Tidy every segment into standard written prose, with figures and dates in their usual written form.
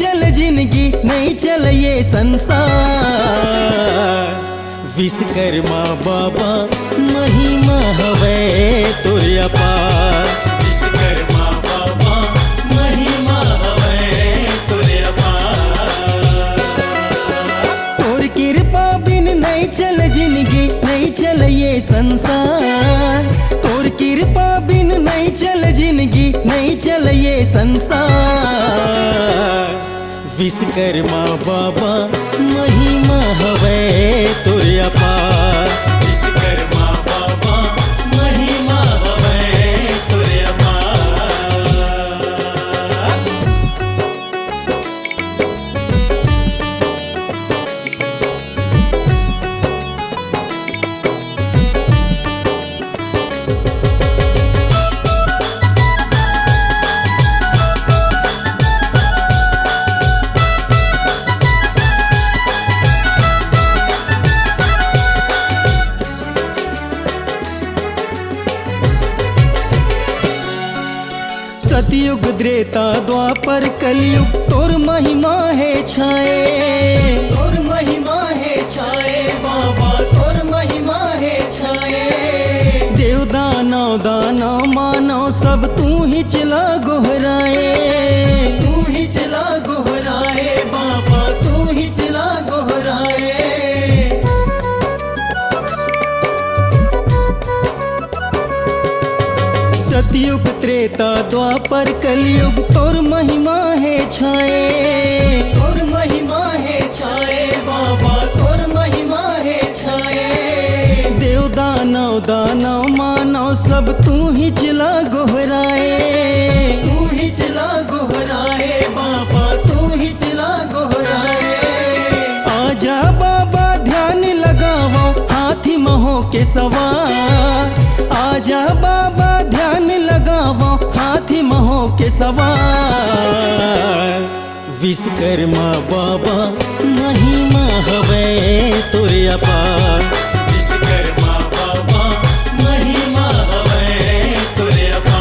चल जिंदगी नहीं चल ये संसार। विश्वकर्मा बाबा महिमा हवे तोर अपार। विश्वकर्मा बाबा महिमा हवे तोर अपार। तोर कृपा बिन नहीं चल जिंदगी नहीं चल ये संसार। तोर कृपा बिन नहीं चल जिंदगी नहीं चल ये संसार। विश्वकर्मा बाबा महिमा हवे तोर अपार। विश्वकर्मा बाबा महिमा हवे तोर अपार। सतयुग त्रेता द्वापर कलयुग तोर महिमा है छाए। तोर महिमा है छाए बाबा तोर महिमा है छाए। देव दानव दानव मानव सब तू ही चला गोहराए। तू ही चला गोहराए बाबा तू ही चला गोहराए। सतयुग त्रेता द्वापर कलयुग तोर महिमा है छाए। तोर महिमा है छाए बाबा तोर महिमा है छाए। देव दानव दानव मानव सब तू ही चला गोहराए। तू ही चला गोहराए बाबा तू ही चला गोहराए। आजा बाबा ध्यान लगावो हाथी महो के सवार। आजा बाबा ध्यान लगावो हाथी महो के सवार। विश्वकर्मा बाबा महिमा हवे तोर अपार। विश्वकर्मा बाबा महिमा हवे तोर अपार।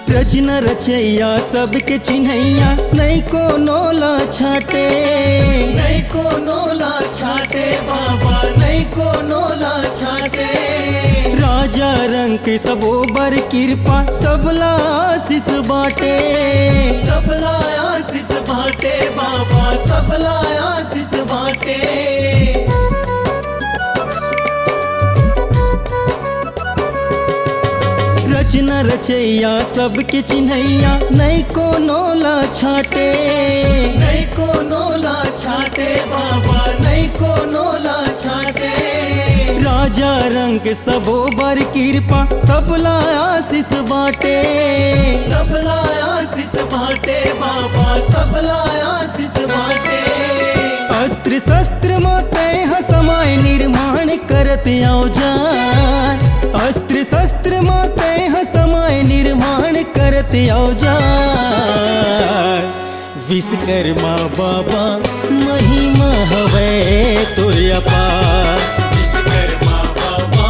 रचना रचैया सबके चिन्हैया नहीं को नोला छाटे। नहीं को नोला छाटे बाबा नहीं को नोला छाटे। राजा रंग सबो बर कृपा सबला आशीष बाटे। सबला आशीष बाटे बाबा सबला आशीष बाटे। रचना रचैया सबके चिन्हैया नहीं को नोला छाटे। नहीं को नोला छाटे बाबा नहीं को नोला छाटे। राजा रंग सबो बर कृपा सबला आशीष बाटे। सबला आशीष बाटे बाबा सबला आशीष बाटे। अस्त्र शस्त्र मोते समाय निर्माण करत औजार। अस्त्र शस्त्र मोते समाय निर्माण करत औजार। विश्वकर्मा बाबा महिमा हवे तोर अपार। विश्वकर्मा बाबा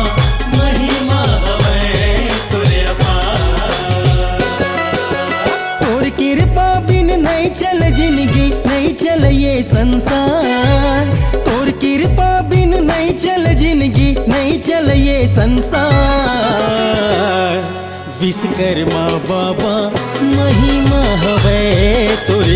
महिमा हवे तोर अपार। तोर कृपा बिन नहीं चल जिंदगी नहीं चल ये संसार। तोर कृपा बिन नहीं चल जिंदगी नहीं चल ये संसार। विश्वकर्मा बाबा महिमा हवे तोर